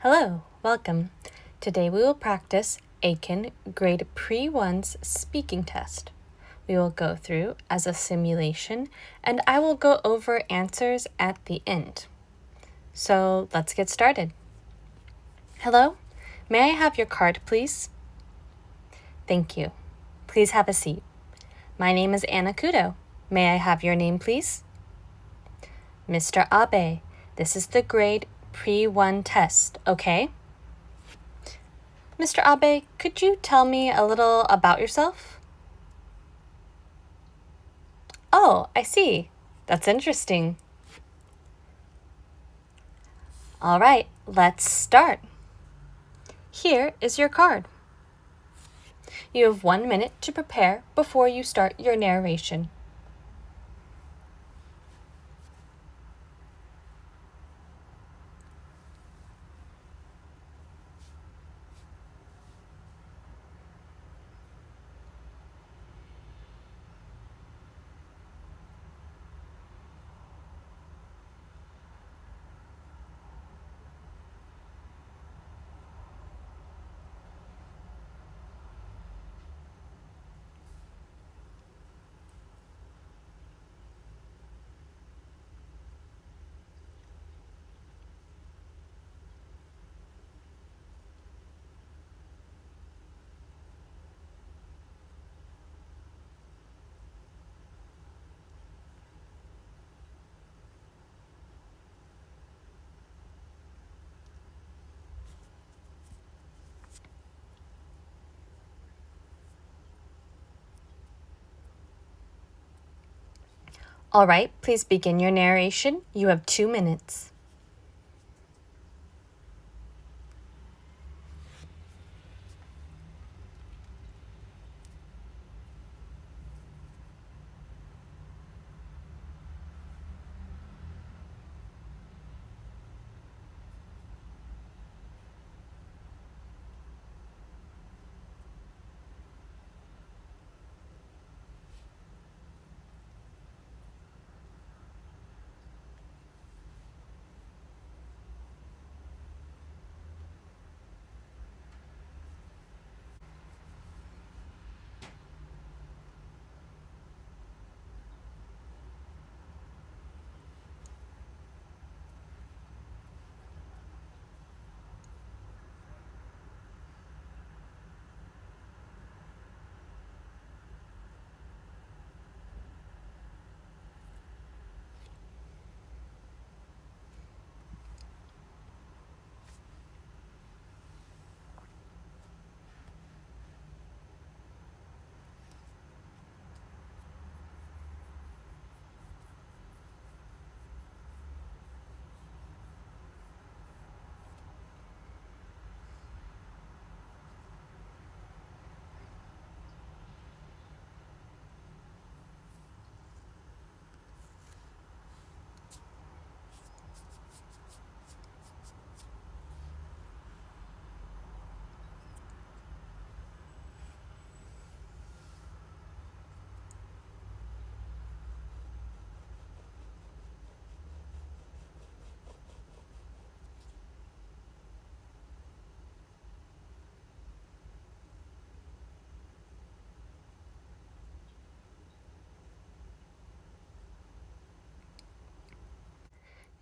Hello, welcome. Today we will practice Aiken grade Pre-1's speaking test. We will go through as a simulation and I will go over answers at the end. So let's get started. Hello, may I have your card, please? Thank you. Please have a seat. My name is Anna. May I have your name, please? Mr. Abe, this is the grade Pre-1 test, okay? Mr. Abe, could you tell me a little about yourself? Oh, I see. That's interesting. All right, let's start. Here is your card. You have 1 minute to prepare before you start your narration. All right, please begin your narration. You have 2 minutes.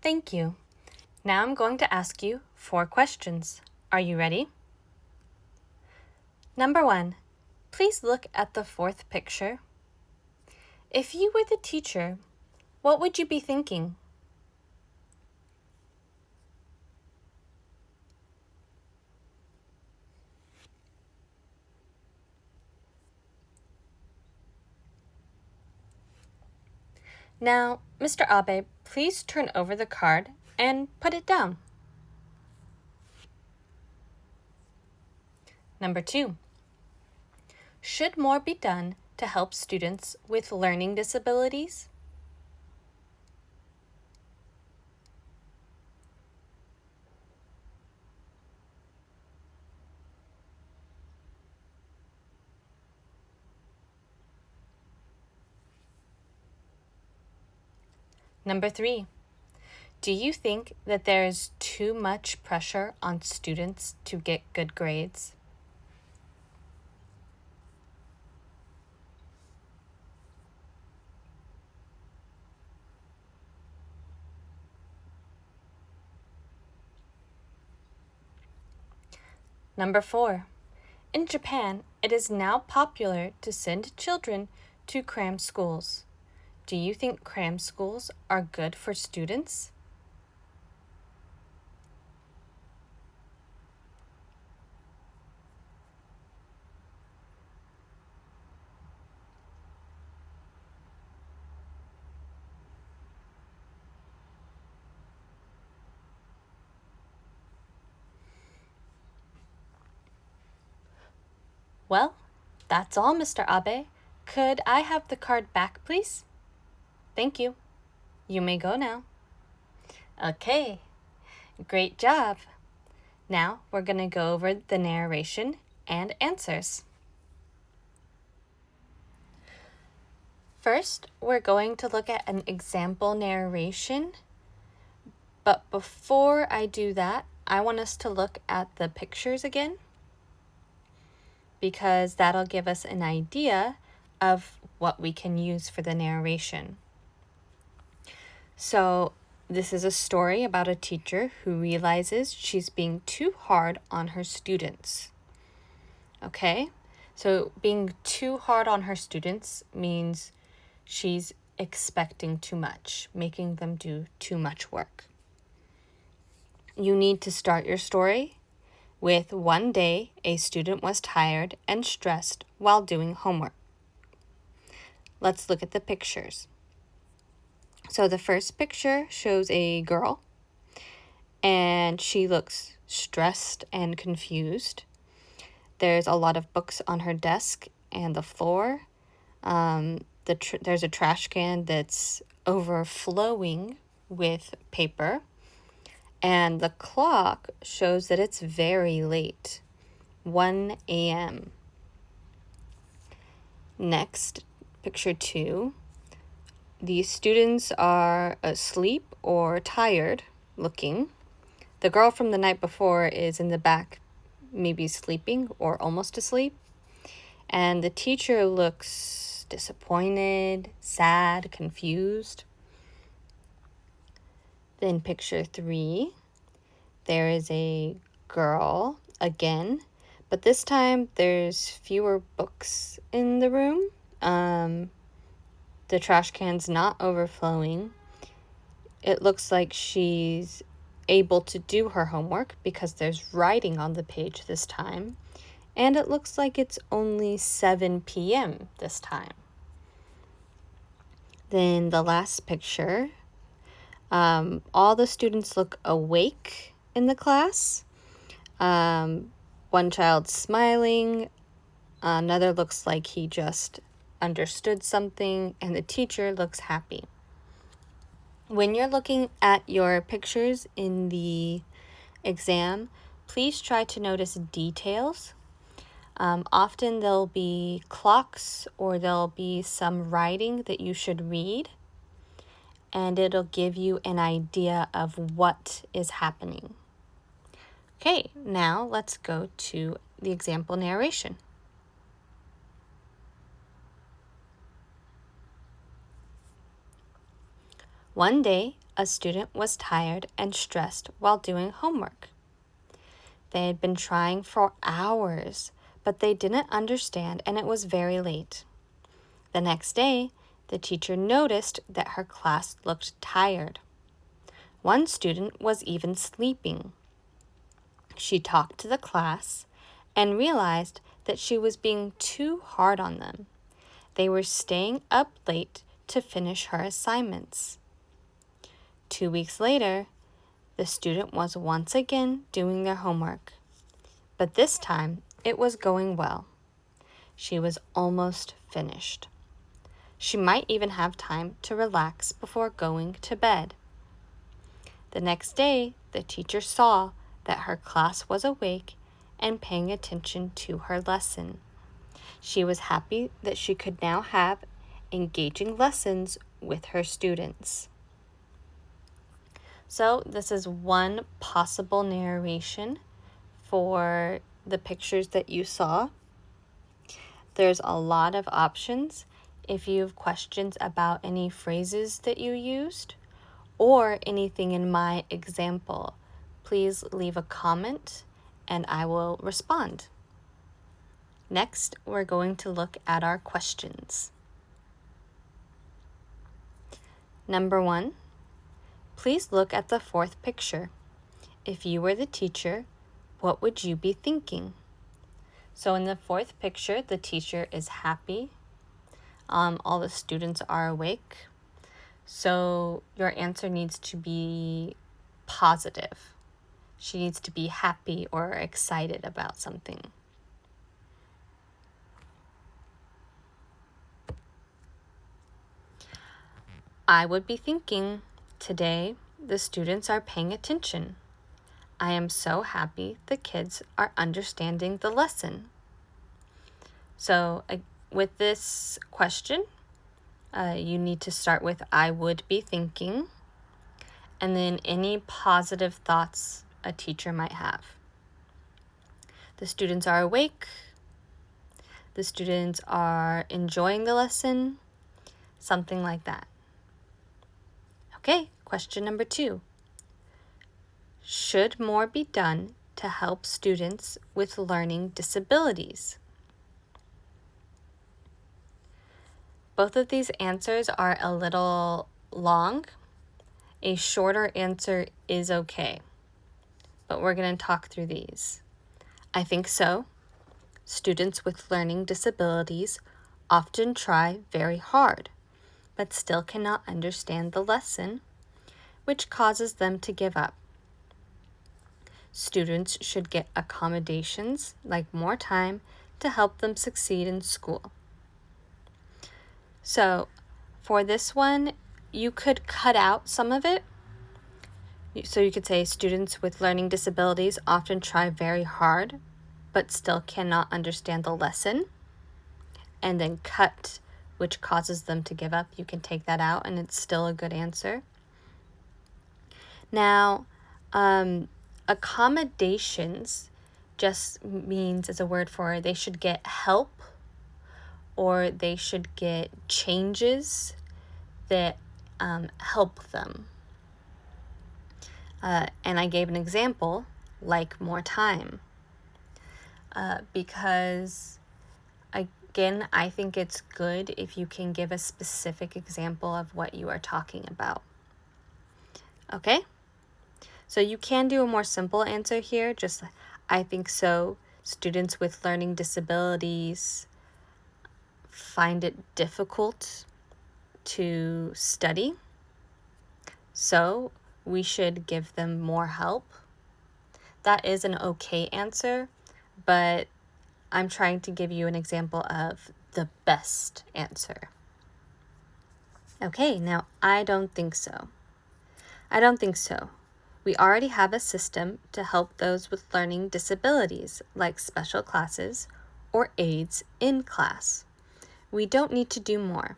Thank you. Now I'm going to ask you 4 questions. Are you ready? Number 1, please look at the 4th picture. If you were the teacher, what would you be thinking? Now, Mr. Abe, please turn over the card and put it down. Number 2, should more be done to help students with learning disabilities? Number 3, Do you think that there is too much pressure on students to get good grades? Number 4. In Japan, it is now popular to send children to cram schools. Do you think cram schools are good for students? Well, that's all, Mr. Abe. Could I have the card back, please? Thank you. You may go now. Okay, great job. Now we're going to go over the narration and answers. First, we're going to look at an example narration. But before I do that, I want us to look at the pictures again, because that'll give us an idea of what we can use for the narration. So this is a story about a teacher who realizes she's being too hard on her students. Okay, so being too hard on her students means she's expecting too much, making them do too much work. You need to start your story with one day a student was tired and stressed while doing homework. Let's look at the pictures. So the first picture shows a girl, and she looks stressed and confused. There's a lot of books on her desk and the floor. There's a trash can that's overflowing with paper. And the clock shows that it's very late, 1 a.m. Next, picture 2. The students are asleep or tired looking. The girl from the night before is in the back, maybe sleeping or almost asleep. And the teacher looks disappointed, sad, confused. Then picture 3, there is a girl again, but this time there's fewer books in the room. The trash can's not overflowing. It looks like she's able to do her homework because there's writing on the page this time. And it looks like it's only 7 p.m. this time. Then the last picture, all the students look awake in the class. One child's smiling, another looks like he just understood something, and the teacher looks happy. When you're looking at your pictures in the exam, please try to notice details. Often there'll be clocks or there'll be some writing that you should read, and it'll give you an idea of what is happening. Okay, now let's go to the example narration. One day, a student was tired and stressed while doing homework. They had been trying for hours, but they didn't understand, and it was very late. The next day, the teacher noticed that her class looked tired. One student was even sleeping. She talked to the class and realized that she was being too hard on them. They were staying up late to finish her assignments. 2 weeks later, the student was once again doing their homework, but this time it was going well. She was almost finished. She might even have time to relax before going to bed. The next day, the teacher saw that her class was awake and paying attention to her lesson. She was happy that she could now have engaging lessons with her students. So this is one possible narration for the pictures that you saw. There's a lot of options. If you have questions about any phrases that you used or anything in my example, please leave a comment and I will respond. Next, we're going to look at our questions. Number 1, please look at the fourth picture. If you were the teacher, what would you be thinking? So in the fourth picture, the teacher is happy. All the students are awake. So your answer needs to be positive. She needs to be happy or excited about something. I would be thinking, today the students are paying attention. I am so happy the kids are understanding the lesson. So with this question, you need to start with I would be thinking, and then any positive thoughts a teacher might have. The students are awake. The students are enjoying the lesson. Something like that. Okay, question number 2. Should more be done to help students with learning disabilities? Both of these answers are a little long. A shorter answer is okay, but we're going to talk through these. I think so. Students with learning disabilities often try very hard, but still cannot understand the lesson, which causes them to give up. Students should get accommodations like more time to help them succeed in school. So for this one, you could cut out some of it. So you could say students with learning disabilities often try very hard, but still cannot understand the lesson. And then cut, which causes them to give up. You can take that out and it's still a good answer. Now, accommodations just means, as a word for they should get help or they should get changes that help them. And I gave an example, like more time, because again, I think it's good if you can give a specific example of what you are talking about. Okay? So you can do a more simple answer here, just I think so. Students with learning disabilities find it difficult to study, so we should give them more help. That is an okay answer, but I'm trying to give you an example of the best answer. Okay, now I don't think so. I don't think so. We already have a system to help those with learning disabilities, like special classes or aides in class. We don't need to do more.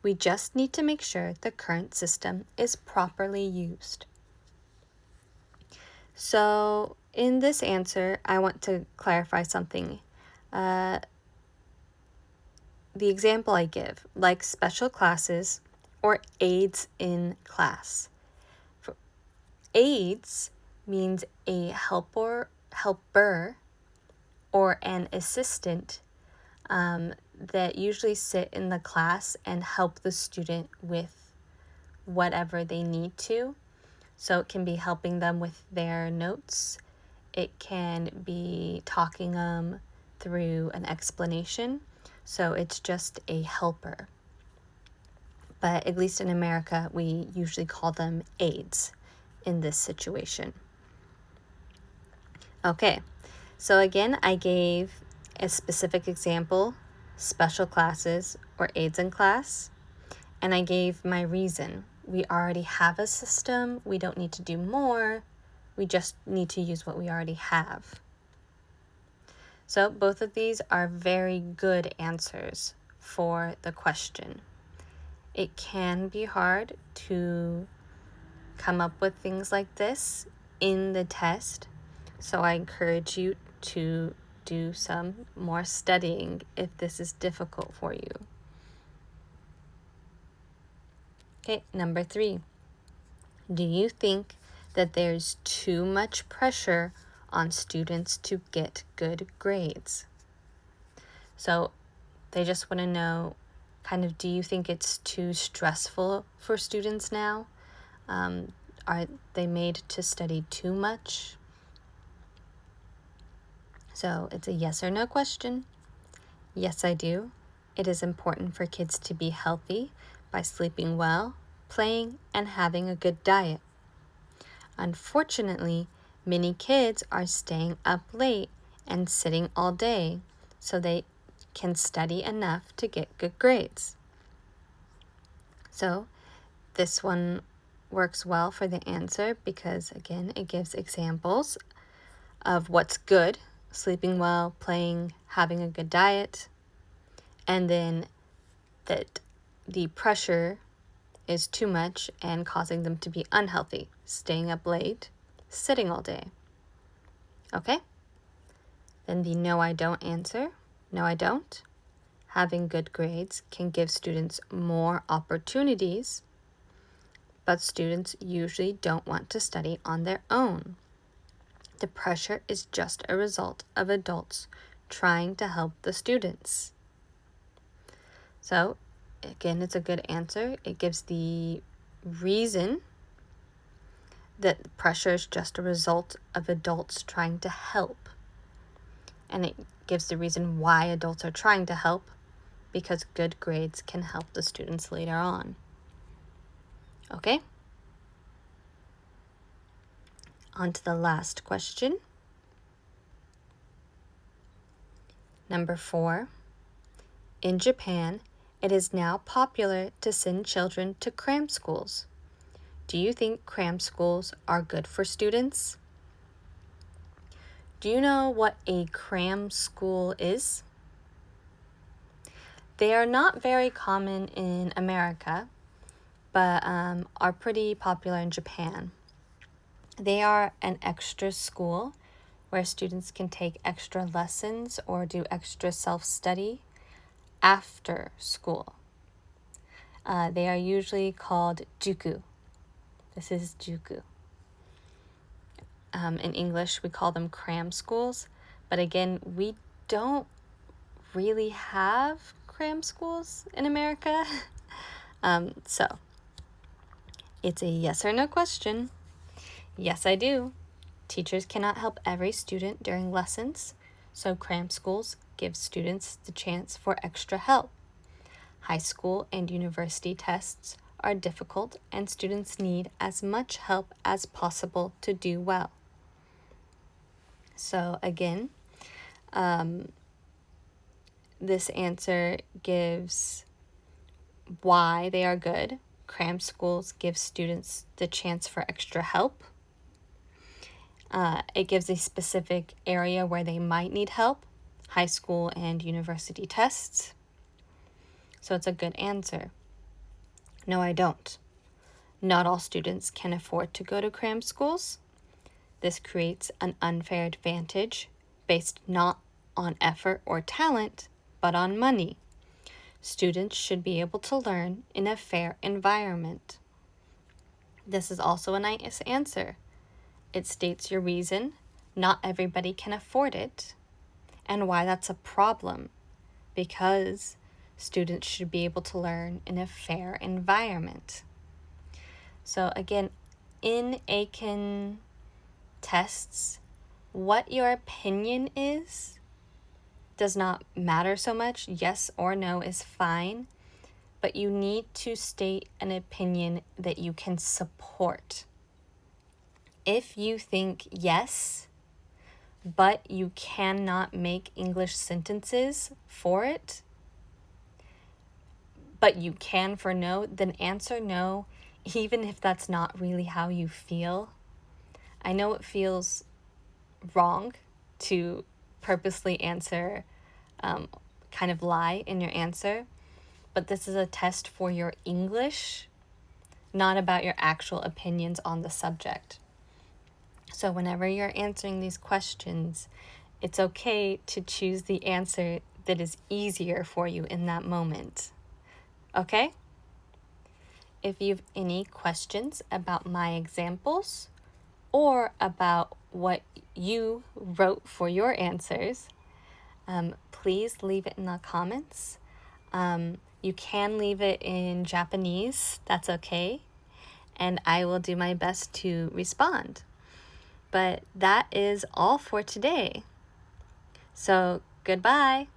We just need to make sure the current system is properly used. So in this answer, I want to clarify something. The example I give, like special classes or aides in class. Aides means a helper, or an assistant that usually sit in the class and help the student with whatever they need to. So it can be helping them with their notes. It can be talking them through an explanation. So it's just a helper. But at least in America, we usually call them aides in this situation. Okay, so again, I gave a specific example, special classes or aides in class, and I gave my reason. We already have a system. We don't need to do more. We just need to use what we already have. So both of these are very good answers for the question. It can be hard to come up with things like this in the test. So I encourage you to do some more studying if this is difficult for you. Okay, number 3. Do you think that there's too much pressure on students to get good grades? So they just want to know, do you think it's too stressful for students now? Are they made to study too much? So it's a yes or no question. Yes, I do. It is important for kids to be healthy by sleeping well, playing, and having a good diet. Unfortunately, many kids are staying up late and sitting all day so they can study enough to get good grades. So this one works well for the answer because, again, it gives examples of what's good: sleeping well, playing, having a good diet, and then that the pressure is too much and causing them to be unhealthy, staying up late, sitting all day. Okay? Then the no, I don't answer. No, I don't. Having good grades can give students more opportunities, but students usually don't want to study on their own. The pressure is just a result of adults trying to help the students. So, again, it's a good answer. It gives the reason that pressure is just a result of adults trying to help. And it gives the reason why adults are trying to help, because good grades can help the students later on. Okay? On to the last question. Number 4. In Japan, it is now popular to send children to cram schools. Do you think cram schools are good for students? Do you know what a cram school is? They are not very common in America, but are pretty popular in Japan. They are an extra school where students can take extra lessons or do extra self-study after school. They are usually called juku. This is juku. In English, we call them cram schools. But again, we don't really have cram schools in America. So, it's a yes or no question. Yes, I do. Teachers cannot help every student during lessons, so cram schools give students the chance for extra help. High school and university tests are difficult, and students need as much help as possible to do well. So again, this answer gives why they are good. Cram schools give students the chance for extra help. It gives a specific area where they might need help, high school and university tests. So it's a good answer. No, I don't. Not all students can afford to go to cram schools. This creates an unfair advantage based not on effort or talent, but on money. Students should be able to learn in a fair environment. This is also a nice answer. It states your reason, not everybody can afford it, and why that's a problem, because students should be able to learn in a fair environment. So again, in Aiken tests, what your opinion is does not matter so much. Yes or no is fine, but you need to state an opinion that you can support. If you think yes, but you cannot make English sentences for it, but you can for no, then answer no, even if that's not really how you feel. I know it feels wrong to purposely answer, kind of lie in your answer, but this is a test for your English. not about your actual opinions on the subject. So whenever you're answering these questions, it's okay to choose the answer that is easier for you in that moment. Okay? If you have any questions about my examples or about what you wrote for your answers, please leave it in the comments. You can leave it in Japanese, that's okay, and I will do my best to respond. But that is all for today. So, goodbye.